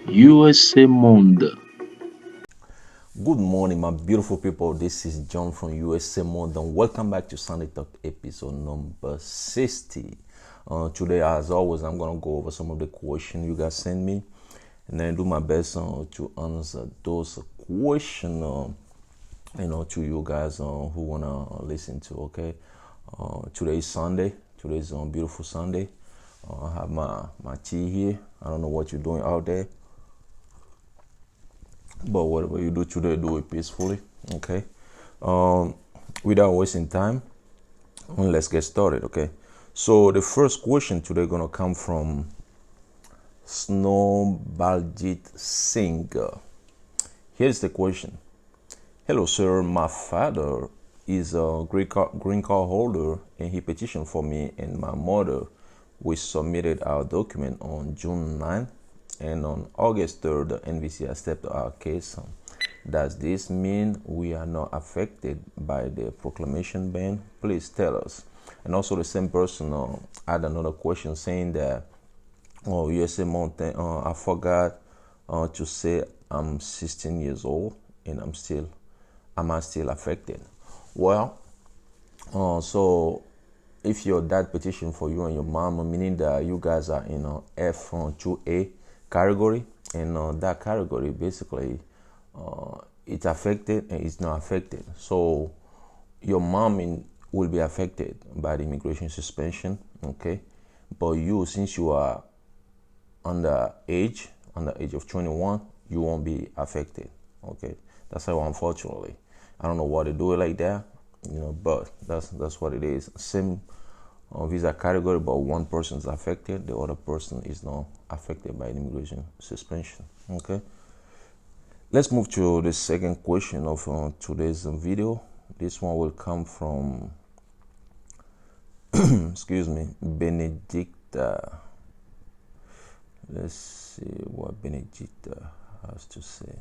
USA Monde. Good morning, my beautiful people. This is John from USA Monde, and welcome back to Sunday Talk episode number 60. Today, as always, I'm gonna go over some of the questions you guys sent me, and then do my best to answer those questions. To you guys who wanna listen to. Okay, today is Sunday. Today is a beautiful Sunday. I have my tea here. I don't know what you're doing out there, but whatever you do today, do it peacefully. Okay. Without wasting time, let's get started. Okay. So the first question today gonna come from Snowbaljit Singh. Here's the question. Hello, sir. My father is a green card holder, and he petitioned for me and my mother. We submitted our document on June 9th, and on August 3rd, the NVC accepted our case. Does this mean we are not affected by the proclamation ban? Please tell us. And also, the same person had another question saying that, USA Mountain, I forgot to say I'm 16 years old and am I still affected? Well, so if your dad petitioned for you and your mom, meaning that you guys are in F2A category, and that category basically it's affected and it's not affected. So your mom will be affected by the immigration suspension, okay? But you, since you are under age of 21, you won't be affected, okay? That's how, unfortunately. I don't know why they do it like that, but that's what it is. Same visa category, but one person is affected, the other person is not affected by the immigration suspension. Okay. Let's move to the second question of today's video. This one will come from, excuse me, Benedicta. Let's see what Benedicta has to say.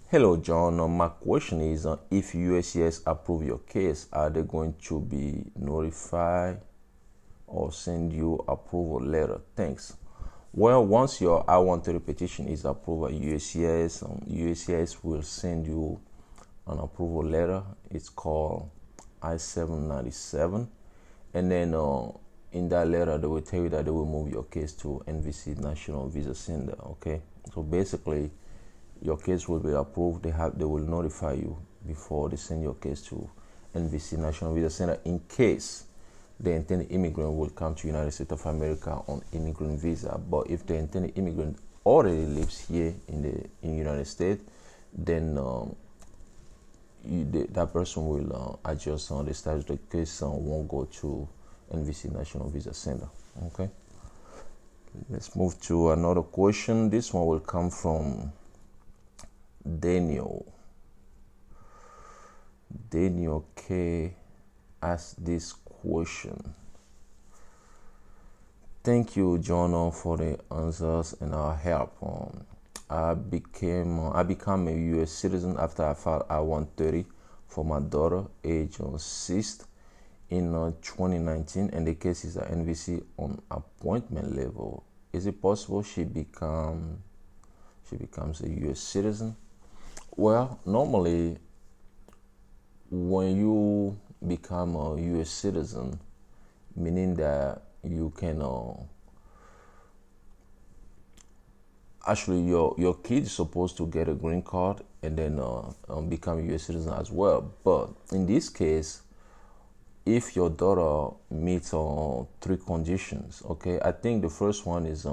Hello, John. My question is, if USCIS approve your case, are they going to be notified or send you approval letter? Thanks. Well, once your I-130 petition is approved at USCIS, USCIS will send you an approval letter. It's called I-797. And then in that letter, they will tell you that they will move your case to NVC National Visa Center. Okay. So basically, your case will be approved. They will notify you before they send your case to NVC National Visa Center in case the intended immigrant will come to United States of America on immigrant visa. But if the intended immigrant already lives here in the United States, then that person will adjust on the status. The case won't go to NVC National Visa Center. Okay. Let's move to another question. This one will come from Daniel K asked this question. Thank you, John, for the answers and our help. I became a U.S. citizen after I filed I-130 for my daughter, age 6, in 2019, and the case is at NVC on appointment level. Is it possible she becomes a U.S. citizen? Well, normally, when you become a U.S. citizen, meaning that you can actually your kid is supposed to get a green card and then become a U.S. citizen as well. But in this case, if your daughter meets 3 conditions, okay, I think the first one is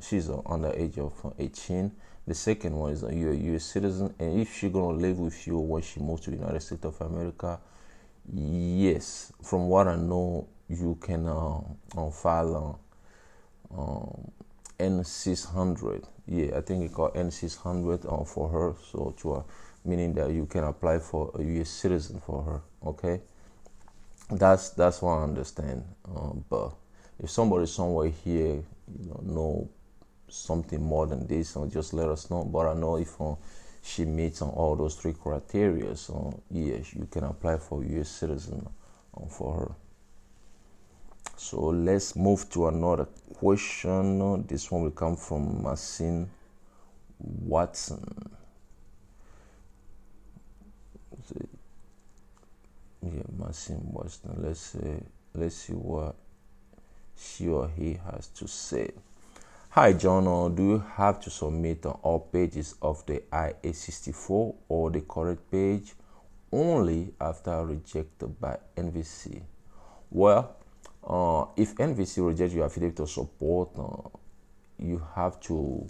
she's under age of 18. The second one is you're a U.S. citizen, and if she's gonna live with you when she moves to the United States of America, yes, from what I know, you can file N600. Yeah, I think it's called N600 for her. So meaning that you can apply for a U.S. citizen for her. Okay, that's what I understand. But if somebody somewhere here, know something more than this, just let us know. But I know if she meets on all those 3 criteria, so yes, you can apply for U.S. citizen for her. So let's move to another question. This one will come from Masin Watson. Yeah, Maxine Watson. Let's see what she or he has to say. Hi, John. Do you have to submit all pages of the IA-64 or the correct page only after rejected by NVC? Well, if NVC rejects your affidavit of support, you have to,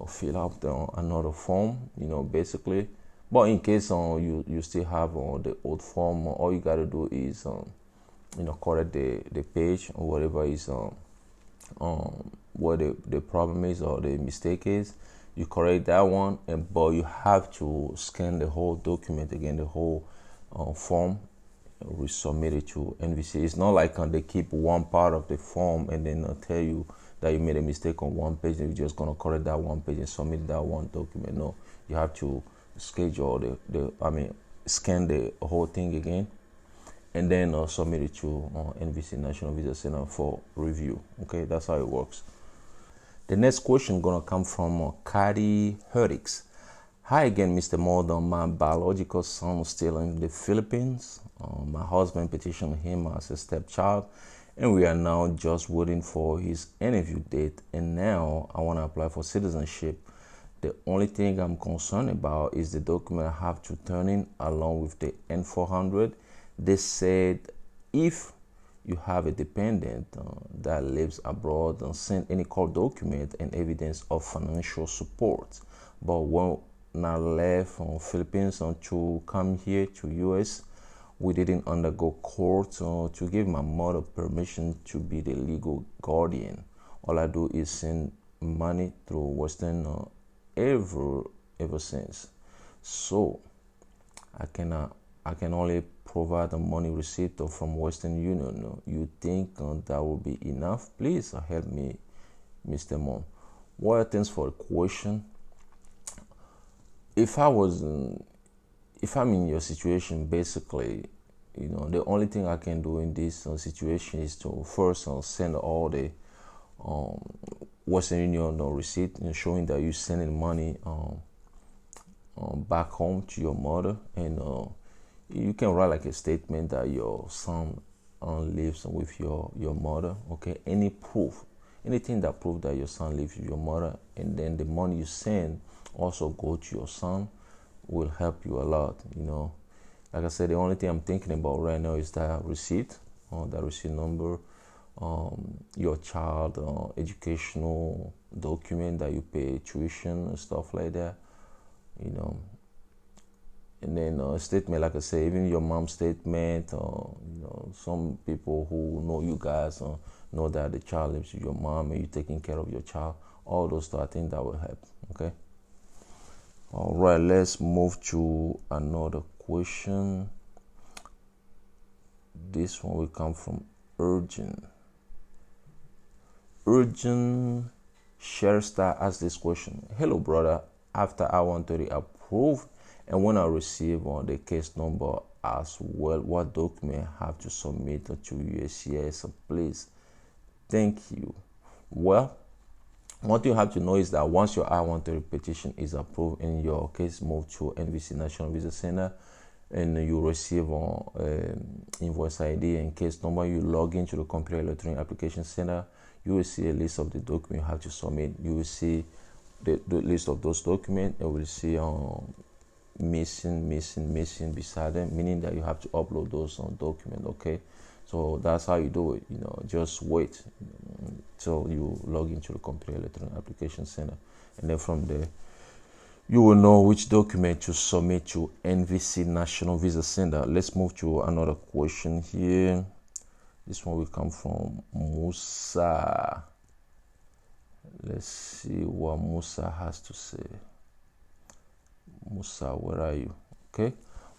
fill out another form, basically. But in case you still have the old form, all you gotta do is, correct the page or whatever is what the problem is or the mistake is. You correct that one, but you have to scan the whole document again, the whole form, resubmit it to NVC. It's not like they keep one part of the form and then tell you that you made a mistake on one page and you're just gonna correct that one page and submit that one document. No, you have to schedule scan the whole thing again and then submit it to NVC National Visa Center for review. Okay, that's how it works. The next question gonna come from Kadi Herdix. Hi again, Mr. Mordan. My biological son is still in the Philippines. My husband petitioned him as a stepchild, and we are now just waiting for his interview date. And now I want to apply for citizenship. The only thing I'm concerned about is the document I have to turn in along with the N400. They said if you have a dependent that lives abroad, send any court document and evidence of financial support. But when I left from Philippines to come here to US, we didn't undergo court to give my mother permission to be the legal guardian. All I do is send money through Western ever since. So I can only provide a money receipt from Western Union. You think that will be enough? Please help me, Mr. Mon. Well, thanks for the question. If I'm in your situation, basically, the only thing I can do in this situation is to first send all the Western Union receipt, showing that you're sending money back home to your mother, and you can write like a statement that your son lives with your mother. Okay, anything that proves that your son lives with your mother, and then the money you send also go to your son will help you a lot. Like I said, the only thing I'm thinking about right now is that receipt, that receipt number, your child educational document that you pay tuition and stuff like that, and then a statement, like I say, even your mom's statement, some people who know you guys know that the child lives with your mom and you're taking care of your child. All those stuff, I think that will help. Okay. All right, let's move to another question. This one will come from Urgent Sharestar asked this question. Hello, brother. After I-130 approved and when I receive the case number as well, what document I have to submit to USCIS, please? Thank you. Well, what you have to know is that once your I-130 petition is approved and your case moved to NVC National Visa Center and you receive invoice ID and case number, you log into the Computer Electronic Application Center, you will see a list of the documents you have to submit. You will see the list of those documents and will see missing beside them, meaning that you have to upload those documents. Okay, so that's how you do it. Just wait till you log into the Computer Electronic Application Center, and then from there you will know which document to submit to NVC National Visa Center. Let's move to another question here. This one will come from Musa. Let's see what Musa has to say. Musa, where are you? Okay.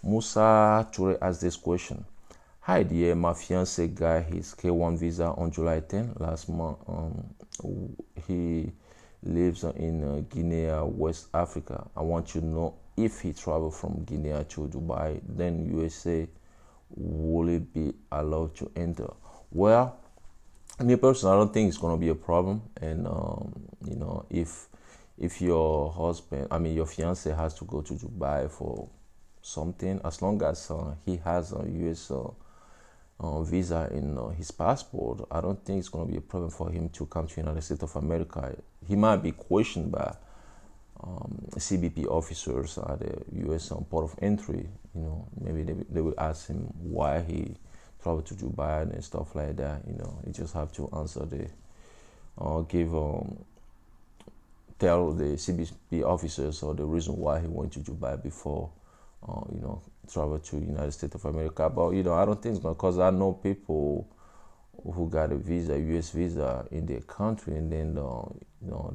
Musa Ture asked this question. Hi dear, my fiance got his K1 visa on July 10 last month. He lives in Guinea, West Africa. I want to know if he traveled from Guinea to Dubai, then USA, will it be allowed to enter? Well, me personally, I don't think it's going to be a problem. And if if your husband, I mean your fiance, has to go to Dubai for something, as long as he has a U.S. Visa in his passport, I don't think it's going to be a problem for him to come to the United States of America. He might be questioned by CBP officers at the U.S. Port of Entry. Maybe they will ask him why he traveled to Dubai and stuff like that. He just have to answer tell the CBP officers or the reason why he went to Dubai before, travel to United States of America. But I don't think it's gonna, cause I know people who got a visa, U.S. visa in their country, and then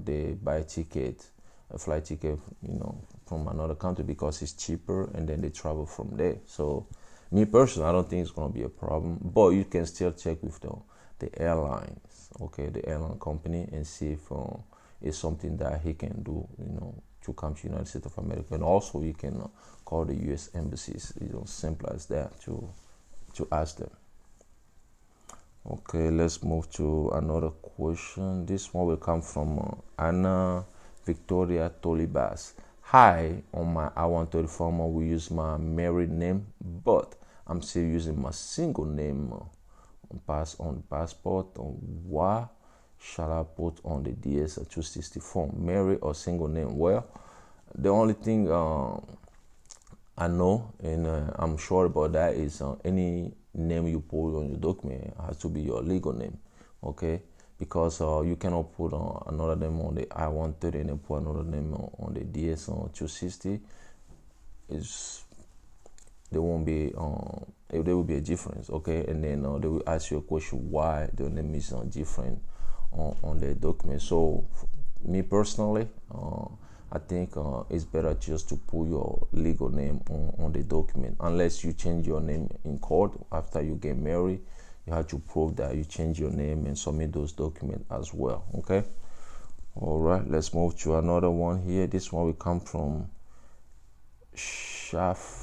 they buy a flight ticket, from another country because it's cheaper, and then they travel from there. So, me personally, I don't think it's gonna be a problem. But you can still check with the airlines, okay, the airline company, and see if it's something that he can do, to come to the United States of America. And also, you can call the U.S. embassies. Simple as that to ask them. Okay, let's move to another question. This one will come from Anna Victoria Tolibas. Hi, on my I-130 form, we use my married name, but I'm still using my single name on passport. Why should I put on the DS-260 form, married or single name? Well, the only thing I know, and I'm sure about that, is any name you put on your document has to be your legal name, okay? Because you cannot put another name on the I-130 and then put another name on the DS-260. There won't be there will be a difference, okay? And then they will ask you a question why the name is different on the document. So me personally, I think it's better just to put your legal name on the document, unless you change your name in court after you get married. You have to prove that you change your name and submit those documents as well, okay? All right, let's move to another one here. This one will come from Shafkat.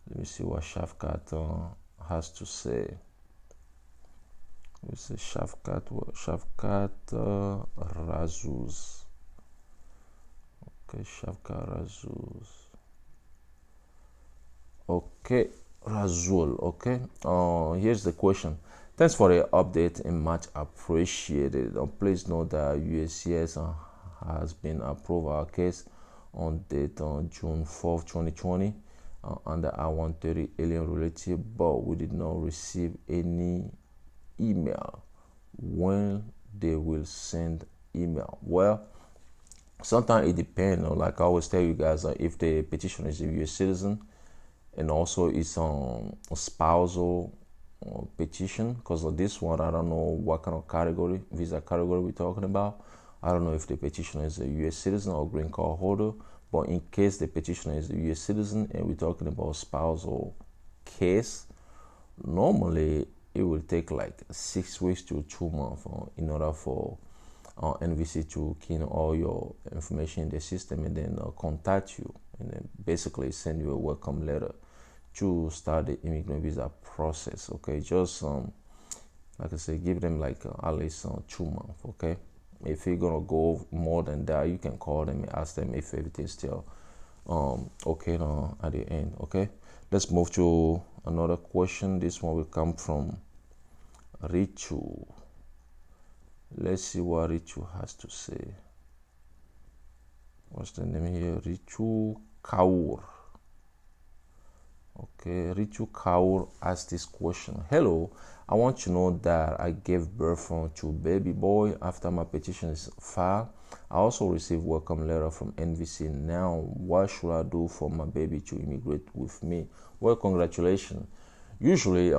Let me see what Shafkat has to say. Let's see, Shafkat Razuz. Okay, Shafkat Razuz. Okay, Razul. Okay. Here's the question. Thanks for the update and much appreciated. Please note that USCIS has been approved our case on date on June 4th, 2020 under I-130 alien relative, but we did not receive any email when they will send email. Well, sometimes it depends. Like I always tell you guys, if the petitioner is a U.S. citizen, and also it's a spousal petition, because of this one, I don't know what kind of category, visa category we're talking about. I don't know if the petitioner is a U.S. citizen or green card holder, but in case the petitioner is a U.S. citizen and we're talking about spousal case, normally it will take like 6 weeks to 2 months in order for NVC to key in all your information in the system and then contact you and then basically send you a welcome letter to start the immigrant visa process. Okay, just like I said, give them like at least 2 months. Okay, if you're gonna go more than that, you can call them and ask them if everything's still okay at the end. Okay, let's move to another question. This one will come from Richu. Let's see what Richu has to say. What's the name here? Richu Kaur. Okay, Richu Kaur asked this question. Hello, I want to know that I gave birth to a baby boy after my petition is filed. I also received welcome letter from NVC. Now, what should I do for my baby to immigrate with me? Well, congratulations. Usually,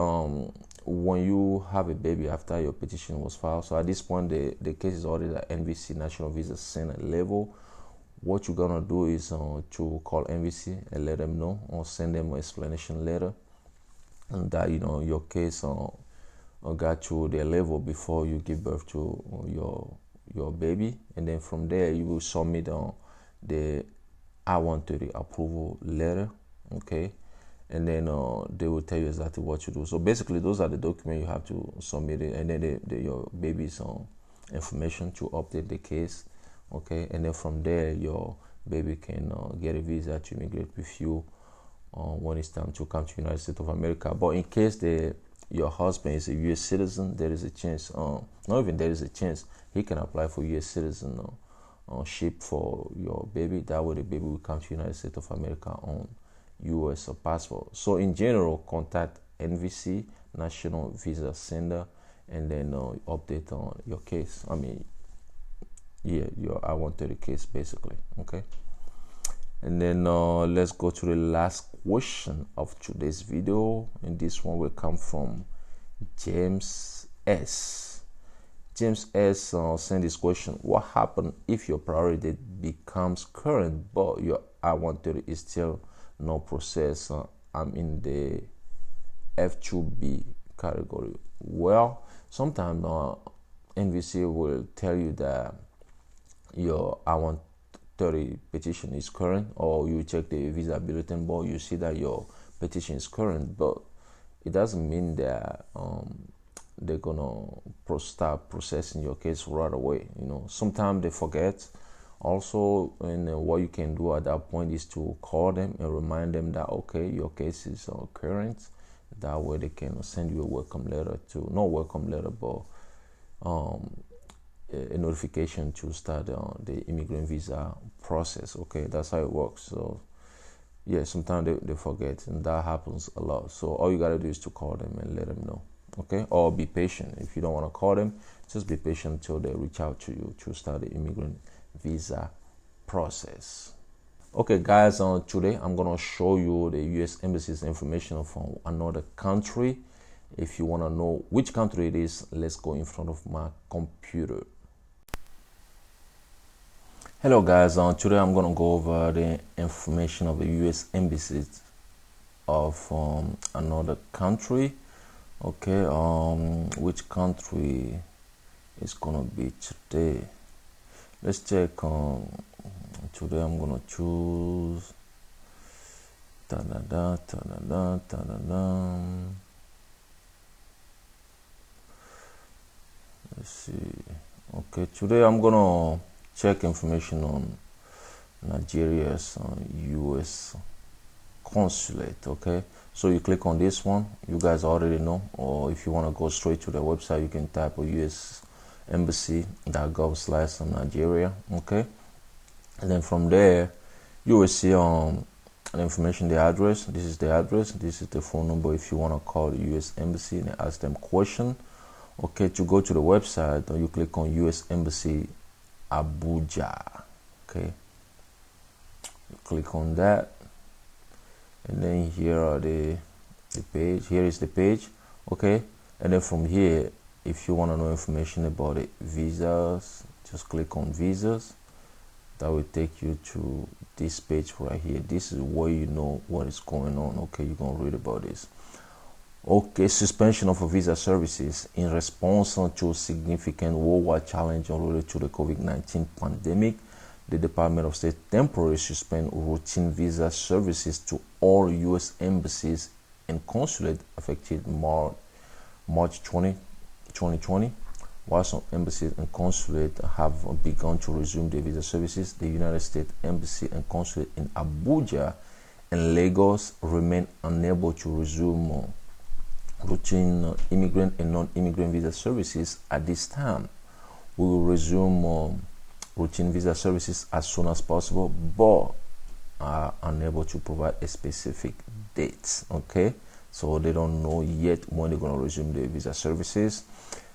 when you have a baby after your petition was filed, so at this point, the case is already at NVC National Visa Center level. What you're gonna do is to call NVC and let them know, or send them an explanation letter, and that your case got to their level before you give birth to your baby, and then from there you will submit the I-130 approval letter. Okay, and then they will tell you exactly what to do. So basically, those are the documents you have to submit it, and then your baby's information to update the case. okay, and then from there your baby can get a visa to immigrate with you when it's time to come to United States of America. But in case your husband is a U.S. citizen, there is a chance. Not even there is a chance, he can apply for U.S. citizen ship for your baby. That way, the baby will come to United States of America on U.S. passport. So in general, contact NVC, National Visa Center, and then update on your case. I mean, yeah, your I-130 case basically. Okay. And then let's go to the last question of today's video, and this one will come from James S. James S sent this question: what happens if your priority date becomes current but your I-130 is still no process? I'm in the F2B category. Well, sometimes NVC will tell you that your I-130 petition is current, or you check the visa bulletin board, you see that your petition is current, but it doesn't mean that they're gonna start processing your case right away. Sometimes they forget also, and what you can do at that point is to call them and remind them that okay, your case is current. That way they can send you a welcome letter not welcome letter, but a notification to start the immigrant visa process. Okay, that's how it works. So yeah, sometimes they forget, and that happens a lot. So all you gotta do is to call them and let them know. Okay, or be patient. If you don't want to call them, just be patient until they reach out to you to start the immigrant visa process. Okay guys, today I'm gonna show you the U.S. Embassy's information from another country. If you want to know which country it is, let's go in front of my computer. Hello guys, today I'm gonna go over the information of the U.S. Embassy of another country. Okay, which country is gonna be today? Let's check. Today I'm gonna choose let's see. Okay, today I'm gonna check information on Nigeria's U.S. Consulate. Okay, so you click on this one, you guys already know, or if you want to go straight to the website, you can type usembassy.gov/Nigeria. Okay, and then from there you will see the information, the address. This is the address, this is the phone number if you want to call the U.S. Embassy and ask them question. Okay, to go to the website, you click on U.S. Embassy Abuja. Okay, you click on that, and then here are the page. Here is the page. Okay, and then from here, if you want to know information about the visas, just click on visas. That will take you to this page right here. This is where you know what is going on. Okay, you're gonna read about this. Okay, suspension of visa services in response to significant worldwide challenge related to the COVID-19 pandemic. The Department of State temporarily suspend routine visa services to all U.S. embassies and consulate effective March 20, 2020. While some embassies and consulate have begun to resume their visa services, the United States Embassy and Consulate in Abuja and Lagos remain unable to resume routine immigrant and non-immigrant visa services at this time. We will resume routine visa services as soon as possible, but are unable to provide a specific date. Okay, so they don't know yet when they're going to resume the visa services.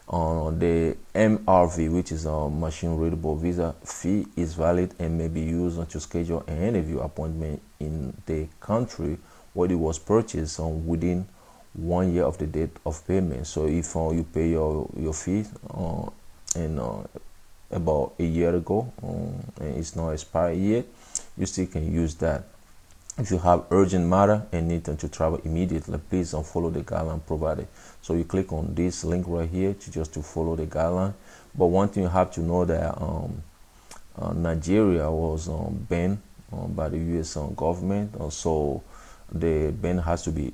The MRV, which is a machine readable visa fee, is valid and may be used to schedule an interview appointment in the country where it was purchased within 1 year of the date of payment. So if you pay your fee about a year ago and it's not expired yet, you still can use that. If you have urgent matter and need to travel immediately, please follow the guideline provided. So you click on this link right here to follow the guideline. But one thing you have to know that Nigeria was banned by the U.S. government, so the ban has to be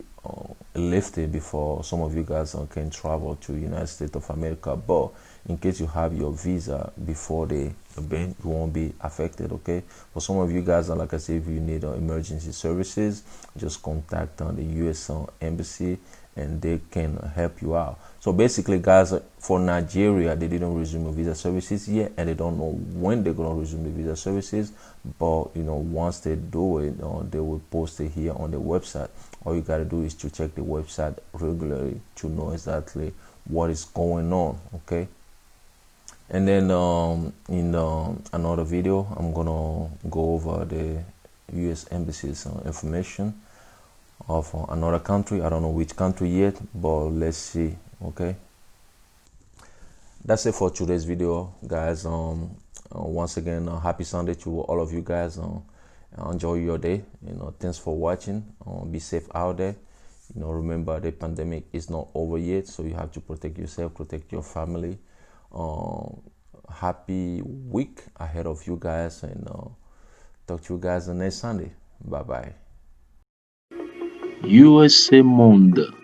lifted before some of you guys can travel to United States of America. But in case you have your visa before the you won't be affected. Okay, for some of you guys, like I said, if you need emergency services, just contact the US embassy and they can help you out. So basically, guys, for Nigeria, they didn't resume visa services yet, and they don't know when they're gonna resume the visa services. But once they do it, they will post it here on the website. All you gotta do is to check the website regularly to know exactly what is going on. Okay. And then in another video, I'm gonna go over the U.S. Embassy's information of another country. I don't know which country yet, but let's see. Okay, that's it for today's video, guys. Once again, happy Sunday to all of you guys. Enjoy your day. Thanks for watching. Be safe out there. Remember the pandemic is not over yet, so you have to protect yourself, protect your family. Happy week ahead of you guys, and talk to you guys the next Sunday. Bye bye. USA Monde.